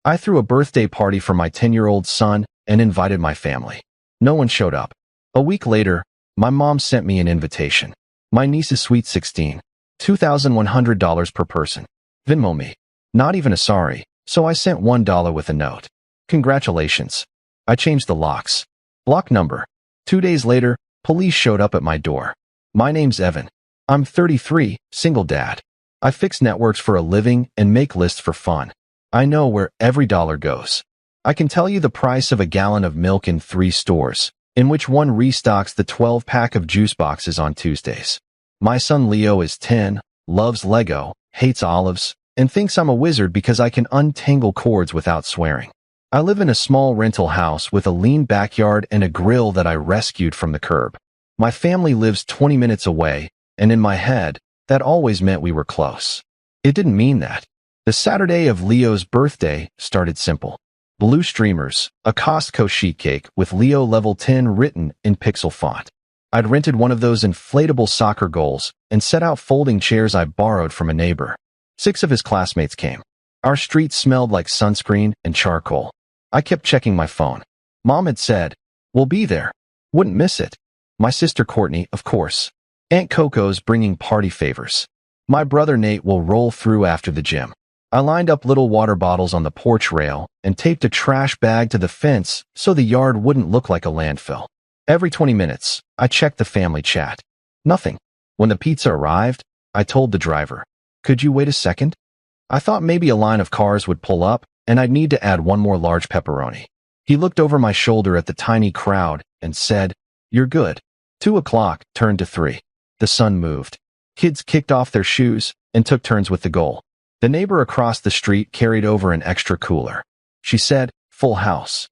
I threw a birthday party for my 10-year-old son and invited my family. No one showed up. A week later, my mom sent me an invitation. My niece's sweet 16. $2,100 per person. Venmo me. Not even a sorry, so I sent $1 with a note. Congratulations. I changed the locks. Block number. 2 days later, police showed up at my door. My name's Evan. I'm 33, single dad. I fix networks for a living and make lists for fun. I know where every dollar goes. I can tell you the price of a gallon of milk in 3 stores, in which one restocks the 12-pack of juice boxes on Tuesdays. My son Leo is 10, loves Lego, hates olives, and thinks I'm a wizard because I can untangle cords without swearing. I live in a small rental house with a lean backyard and a grill that I rescued from the curb. My family lives 20 minutes away, and in my head, that always meant we were close. It didn't mean that. The Saturday of Leo's birthday started simple. Blue streamers, a Costco sheet cake with Leo level 10 written in pixel font. I'd rented one of those inflatable soccer goals and set out folding chairs I borrowed from a neighbor. 6 of his classmates came. Our street smelled like sunscreen and charcoal. I kept checking my phone. Mom had said, "We'll be there." Wouldn't miss it. My sister Courtney, of course. Aunt Coco's bringing party favors. My brother Nate will roll through after the gym. I lined up little water bottles on the porch rail and taped a trash bag to the fence so the yard wouldn't look like a landfill. Every 20 minutes, I checked the family chat. Nothing. When the pizza arrived, I told the driver, "Could you wait a second?" I thought maybe a line of cars would pull up and I'd need to add one more large pepperoni. He looked over my shoulder at the tiny crowd and said, "You're good." 2 o'clock turned to 3. The sun moved. Kids kicked off their shoes and took turns with the goal. The neighbor across the street carried over an extra cooler. She said, "Full house."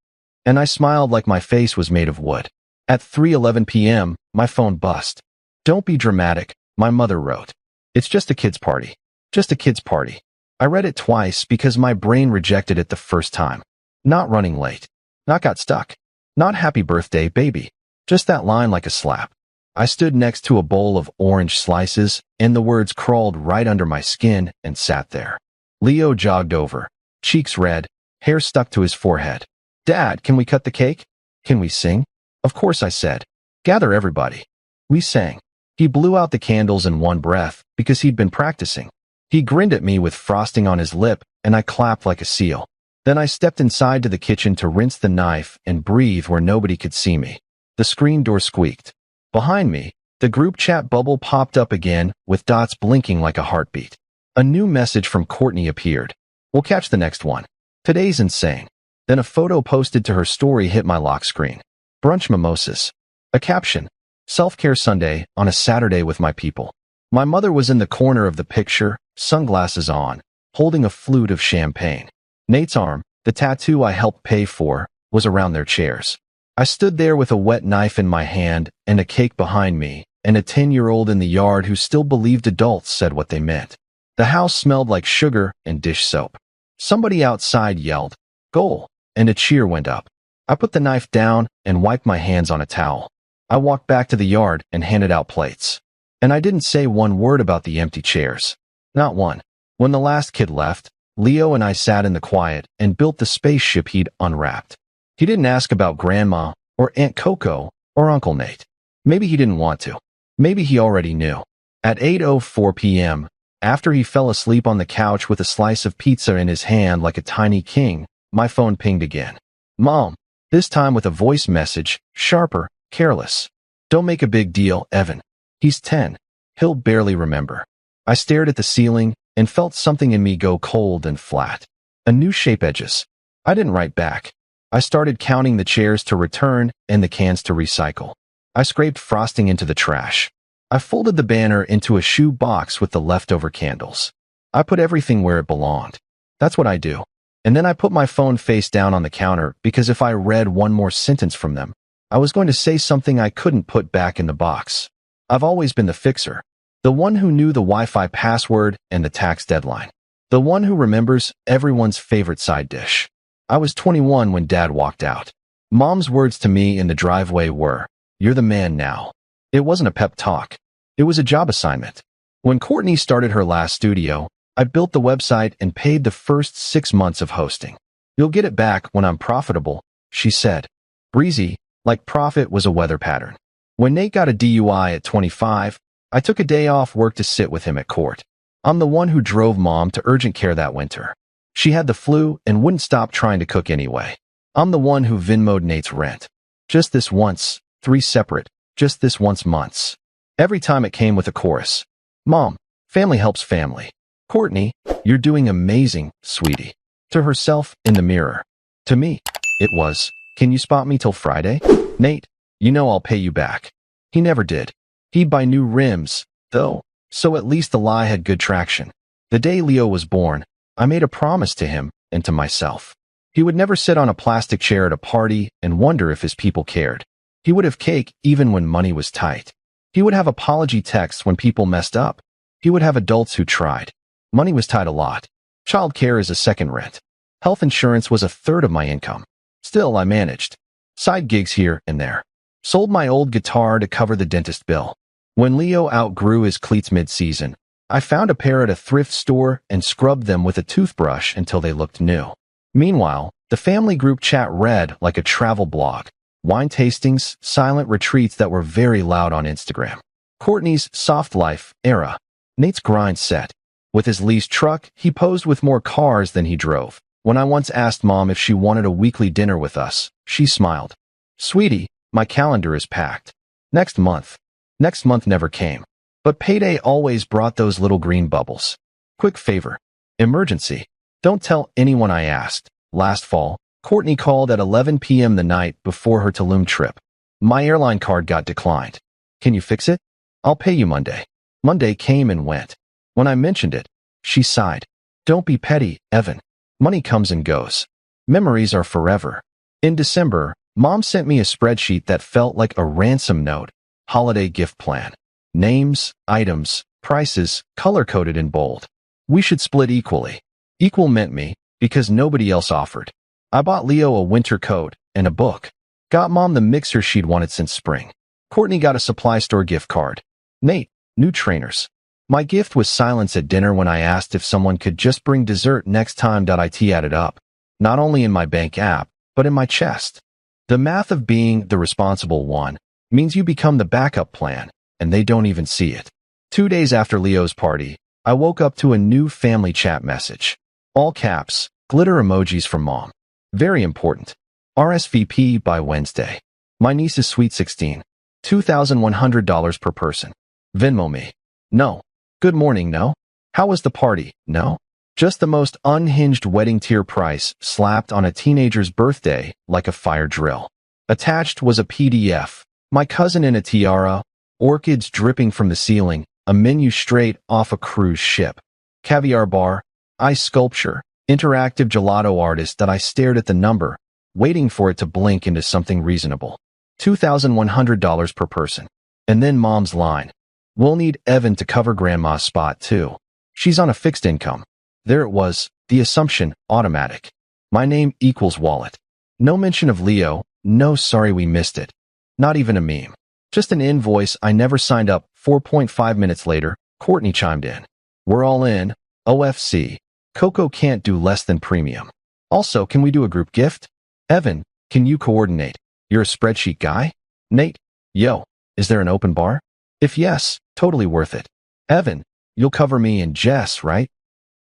And I smiled like my face was made of wood. At 3:11 p.m., my phone buzzed. "Don't be dramatic," my mother wrote. "It's just a kid's party. Just a kid's party." I read it twice because my brain rejected it the first time. Not running late. Not got stuck. Not happy birthday, baby. Just that line like a slap. I stood next to a bowl of orange slices, and the words crawled right under my skin and sat there. Leo jogged over, cheeks red, hair stuck to his forehead. "Dad, can we cut the cake? Can we sing?" "Of course," I said. "Gather everybody." We sang. He blew out the candles in one breath because he'd been practicing. He grinned at me with frosting on his lip, and I clapped like a seal. Then I stepped inside to the kitchen to rinse the knife and breathe where nobody could see me. The screen door squeaked. Behind me, the group chat bubble popped up again with dots blinking like a heartbeat. A new message from Courtney appeared. "We'll catch the next one. Today's insane." Then a photo posted to her story hit my lock screen. Brunch mimosas. A caption. "Self-care Sunday on a Saturday with my people." My mother was in the corner of the picture, sunglasses on, holding a flute of champagne. Nate's arm, the tattoo I helped pay for, was around their chairs. I stood there with a wet knife in my hand and a cake behind me, and a 10-year-old in the yard who still believed adults said what they meant. The house smelled like sugar and dish soap. Somebody outside yelled, "Goal," and a cheer went up. I put the knife down and wiped my hands on a towel. I walked back to the yard and handed out plates. And I didn't say one word about the empty chairs. Not one. When the last kid left, Leo and I sat in the quiet and built the spaceship he'd unwrapped. He didn't ask about Grandma or Aunt Coco or Uncle Nate. Maybe he didn't want to. Maybe he already knew. At 8:04 p.m., after he fell asleep on the couch with a slice of pizza in his hand like a tiny king, my phone pinged again. "Mom," this time with a voice message, sharper, careless. "Don't make a big deal, Evan. He's 10. He'll barely remember." I stared at the ceiling and felt something in me go cold and flat. A new shape edges. I didn't write back. I started counting the chairs to return and the cans to recycle. I scraped frosting into the trash. I folded the banner into a shoe box with the leftover candles. I put everything where it belonged. That's what I do. And then I put my phone face down on the counter because if I read one more sentence from them, I was going to say something I couldn't put back in the box. I've always been the fixer. The one who knew the Wi-Fi password and the tax deadline. The one who remembers everyone's favorite side dish. I was 21 when Dad walked out. Mom's words to me in the driveway were, "You're the man now." It wasn't a pep talk. It was a job assignment. When Courtney started her last studio, I built the website and paid the first 6 months of hosting. You'll get it back when I'm profitable, she said. Breezy, like profit was a weather pattern. When Nate got a DUI at 25, I took a day off work to sit with him at court. I'm the one who drove Mom to urgent care that winter. She had the flu and wouldn't stop trying to cook anyway. I'm the one who Venmo'd Nate's rent. Just this once, 3 separate, just this once months. Every time it came with a chorus. Mom, family helps family. Courtney, you're doing amazing, sweetie. To herself in the mirror. To me, it was, can you spot me till Friday? Nate, you know I'll pay you back. He never did. He'd buy new rims, though, so at least the lie had good traction. The day Leo was born, I made a promise to him and to myself. He would never sit on a plastic chair at a party and wonder if his people cared. He would have cake even when money was tight. He would have apology texts when people messed up. He would have adults who tried. Money was tight a lot. Child care is a second rent. Health insurance was a third of my income. Still, I managed. Side gigs here and there. Sold my old guitar to cover the dentist bill. When Leo outgrew his cleats mid-season, I found a pair at a thrift store and scrubbed them with a toothbrush until they looked new. Meanwhile, the family group chat read like a travel blog. Wine tastings, silent retreats that were very loud on Instagram. Courtney's soft life era. Nate's grind set. With his leased truck, he posed with more cars than he drove. When I once asked Mom if she wanted a weekly dinner with us, she smiled. Sweetie, my calendar is packed. Next month. Next month never came. But payday always brought those little green bubbles. Quick favor. Emergency. Don't tell anyone I asked. Last fall, Courtney called at 11 p.m. the night before her Tulum trip. My airline card got declined. Can you fix it? I'll pay you Monday. Monday came and went. When I mentioned it, she sighed. Don't be petty, Evan. Money comes and goes. Memories are forever. In December, Mom sent me a spreadsheet that felt like a ransom note. Holiday gift plan. Names, items, prices, color-coded in bold. We should split equally. Equal meant me, because nobody else offered. I bought Leo a winter coat and a book. Got Mom the mixer she'd wanted since spring. Courtney got a supply store gift card. Nate, new trainers. My gift was silence at dinner when I asked if someone could just bring dessert next time. It added up. Not only in my bank app, but in my chest. The math of being the responsible one means you become the backup plan, and they don't even see it. 2 days after Leo's party, I woke up to a new family chat message. All caps, glitter emojis from Mom. Very important. RSVP by Wednesday. My niece is sweet 16. $2,100 per person. Venmo me. No. Good morning, no. How was the party? No. Just the most unhinged wedding tier price slapped on a teenager's birthday like a fire drill. Attached was a PDF. My cousin in a tiara, orchids dripping from the ceiling, a menu straight off a cruise ship. Caviar bar, ice sculpture, interactive gelato artist that I stared at the number, waiting for it to blink into something reasonable. $2,100 per person. And then Mom's line. We'll need Evan to cover Grandma's spot too. She's on a fixed income. There it was, the assumption, automatic. My name equals wallet. No mention of Leo, no sorry we missed it. Not even a meme. Just an invoice I never signed up. 4.5 minutes later, Courtney chimed in. We're all in. OFC. Coco can't do less than premium. Also, can we do a group gift? Evan, can you coordinate? You're a spreadsheet guy? Nate, yo, is there an open bar? If yes, totally worth it. Evan, you'll cover me and Jess, right?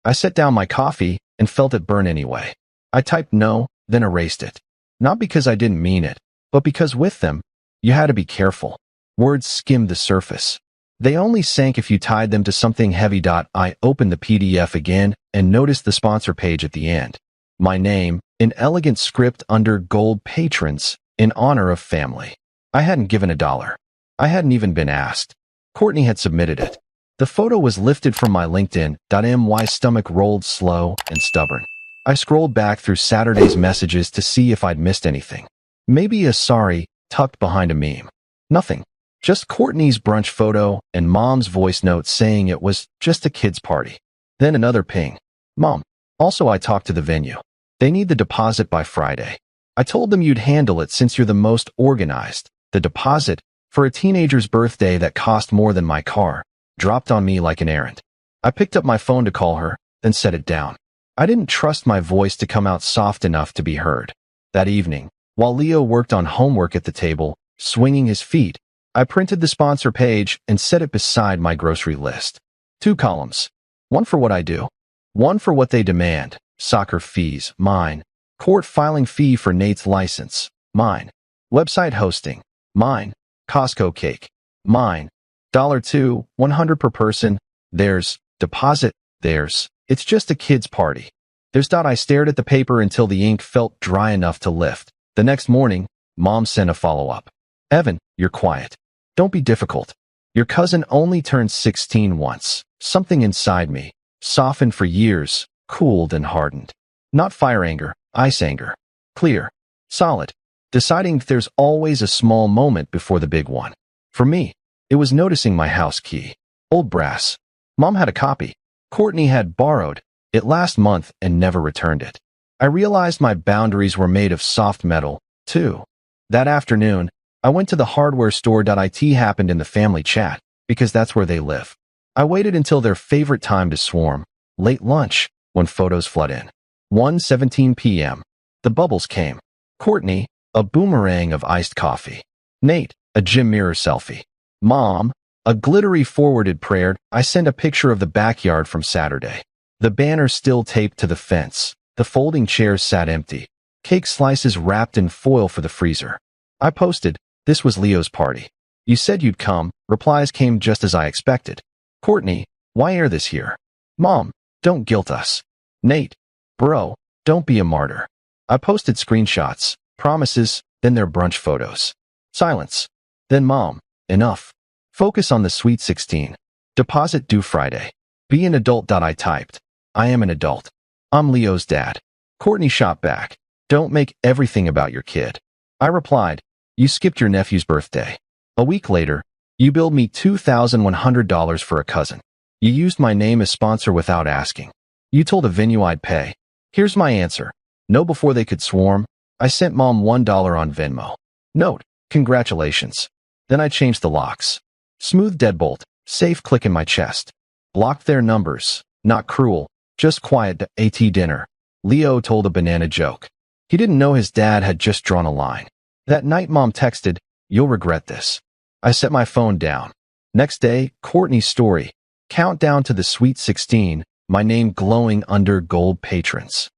I set down my coffee and felt it burn anyway. I typed no, then erased it. Not because I didn't mean it, but because with them, you had to be careful. Words skimmed the surface. They only sank if you tied them to something heavy. I opened the PDF again and noticed the sponsor page at the end. My name, in elegant script under gold patrons, in honor of family. I hadn't given $1. I hadn't even been asked. Courtney had submitted it. The photo was lifted from my LinkedIn. My stomach rolled slow and stubborn. I scrolled back through Saturday's messages to see if I'd missed anything. Maybe a sorry, tucked behind a meme. Nothing. Just Courtney's brunch photo and Mom's voice note saying it was just a kid's party. Then another ping. Mom. Also, I talked to the venue. They need the deposit by Friday. I told them you'd handle it since you're the most organized. The deposit, for a teenager's birthday that cost more than my car, dropped on me like an errand. I picked up my phone to call her, then set it down. I didn't trust my voice to come out soft enough to be heard. That evening, while Leo worked on homework at the table, swinging his feet, I printed the sponsor page and set it beside my grocery list. 2 columns. One for what I do. One for what they demand. Soccer fees, mine. Court filing fee for Nate's license, mine. Website hosting, mine. Costco cake, mine. $2, 100 per person, theirs. Deposit, theirs. It's just a kid's party. I stared at the paper until the ink felt dry enough to lift. The next morning, Mom sent a follow-up. Evan, you're quiet. Don't be difficult. Your cousin only turned 16 once. Something inside me, softened for years, cooled and hardened. Not fire anger, ice anger. Clear. Solid. Deciding there's always a small moment before the big one. For me, it was noticing my house key. Old brass. Mom had a copy. Courtney had borrowed it last month and never returned it. I realized my boundaries were made of soft metal, too. That afternoon, I went to the hardware store. It happened in the family chat, because that's where they live. I waited until their favorite time to swarm, late lunch, when photos flood in. 1:17 p.m. The bubbles came. Courtney, a boomerang of iced coffee. Nate, a gym mirror selfie. Mom, a glittery forwarded prayer. I sent a picture of the backyard from Saturday. The banner still taped to the fence. The folding chairs sat empty. Cake slices wrapped in foil for the freezer. I posted, this was Leo's party. You said you'd come. Replies came just as I expected. Courtney, why air this here? Mom, don't guilt us. Nate, bro, don't be a martyr. I posted screenshots, promises, then their brunch photos. Silence. Then Mom, enough. Focus on the Sweet 16. Deposit due Friday. Be an adult. I typed. I am an adult. I'm Leo's dad. Courtney shot back. Don't make everything about your kid. I replied, you skipped your nephew's birthday. A week later, you billed me $2,100 for a cousin. You used my name as sponsor without asking. You told a venue I'd pay. Here's my answer. No, before they could swarm, I sent Mom $1 on Venmo. Note, congratulations. Then I changed the locks. Smooth deadbolt, safe click in my chest. Blocked their numbers, not cruel, just quiet. At dinner, Leo told a banana joke. He didn't know his dad had just drawn a line. That night Mom texted, you'll regret this. I set my phone down. Next day, Courtney's story. Countdown to the Sweet 16, my name glowing under gold patrons.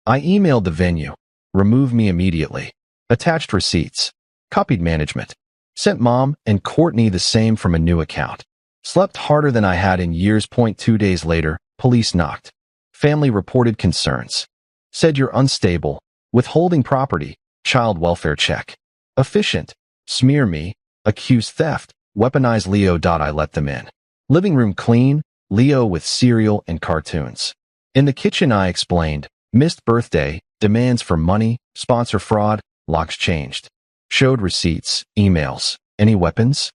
I emailed the venue. Remove me immediately. Attached receipts. Copied management. Sent Mom and Courtney the same from a new account. Slept harder than I had in years. 2 days later, police knocked. Family reported concerns. Said you're unstable. Withholding property. Child welfare check. Efficient. Smear me. Accuse theft. Weaponize Leo. I let them in. Living room clean. Leo with cereal and cartoons. In the kitchen I explained. Missed birthday. Demands for money. Sponsor fraud. Locks changed. Showed receipts, emails. Any weapons?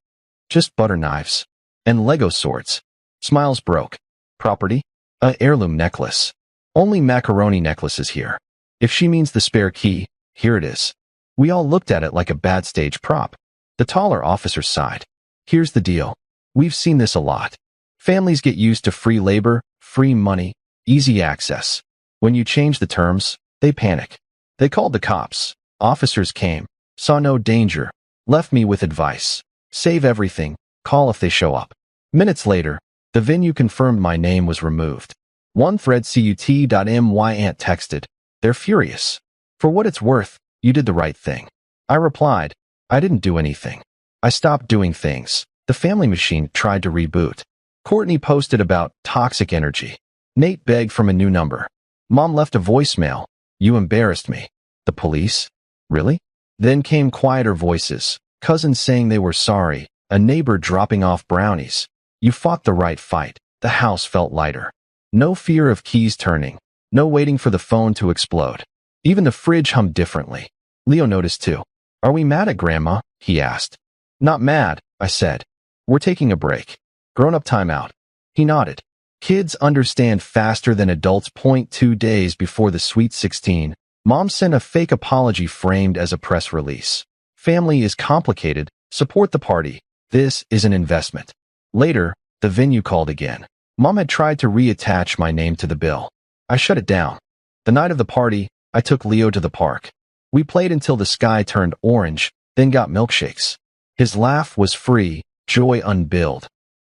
Just butter knives. And Lego swords. Smiles broke. Property? A heirloom necklace. Only macaroni necklaces here. If she means the spare key, here it is. We all looked at it like a bad stage prop. The taller officer sighed. Here's the deal. We've seen this a lot. Families get used to free labor, free money, easy access. When you change the terms, they panic. They called the cops. Officers came. Saw no danger, left me with advice. Save everything, call if they show up. Minutes later, the venue confirmed my name was removed. One thread cut.my aunt texted, they're furious. For what it's worth, you did the right thing. I replied, I didn't do anything. I stopped doing things. The family machine tried to reboot. Courtney posted about toxic energy. Nate begged from a new number. Mom left a voicemail. You embarrassed me. The police? Really? Then came quieter voices, cousins saying they were sorry, a neighbor dropping off brownies. You fought the right fight. The house felt lighter. No fear of keys turning. No waiting for the phone to explode. Even the fridge hummed differently. Leo noticed too. Are we mad at Grandma? He asked. Not mad, I said. We're taking a break. Grown-up timeout. He nodded. Kids understand faster than adults. 2 days before the Sweet 16, Mom sent a fake apology framed as a press release. Family is complicated. Support the party. This is an investment. Later, the venue called again. Mom had tried to reattach my name to the bill. I shut it down. The night of the party, I took Leo to the park. We played until the sky turned orange, then got milkshakes. His laugh was free, joy unbilled.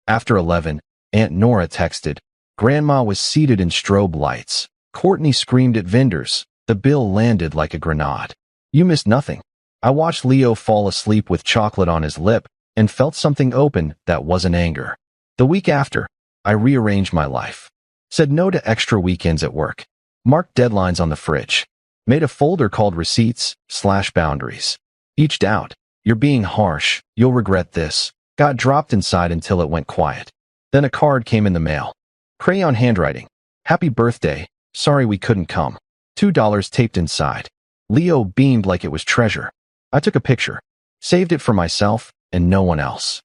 After 11, Aunt Nora texted. Grandma was seated in strobe lights. Courtney screamed at vendors. The bill landed like a grenade. You missed nothing. I watched Leo fall asleep with chocolate on his lip and felt something open that wasn't anger. The week after, I rearranged my life. Said no to extra weekends at work. Marked deadlines on the fridge. Made a folder called Receipts/Boundaries. Eached out. You're being harsh. You'll regret this. Got dropped inside until it went quiet. Then a card came in the mail. Crayon handwriting. Happy birthday. Sorry we couldn't come. $2 taped inside. Leo beamed like it was treasure. I took a picture. Saved it for myself and no one else.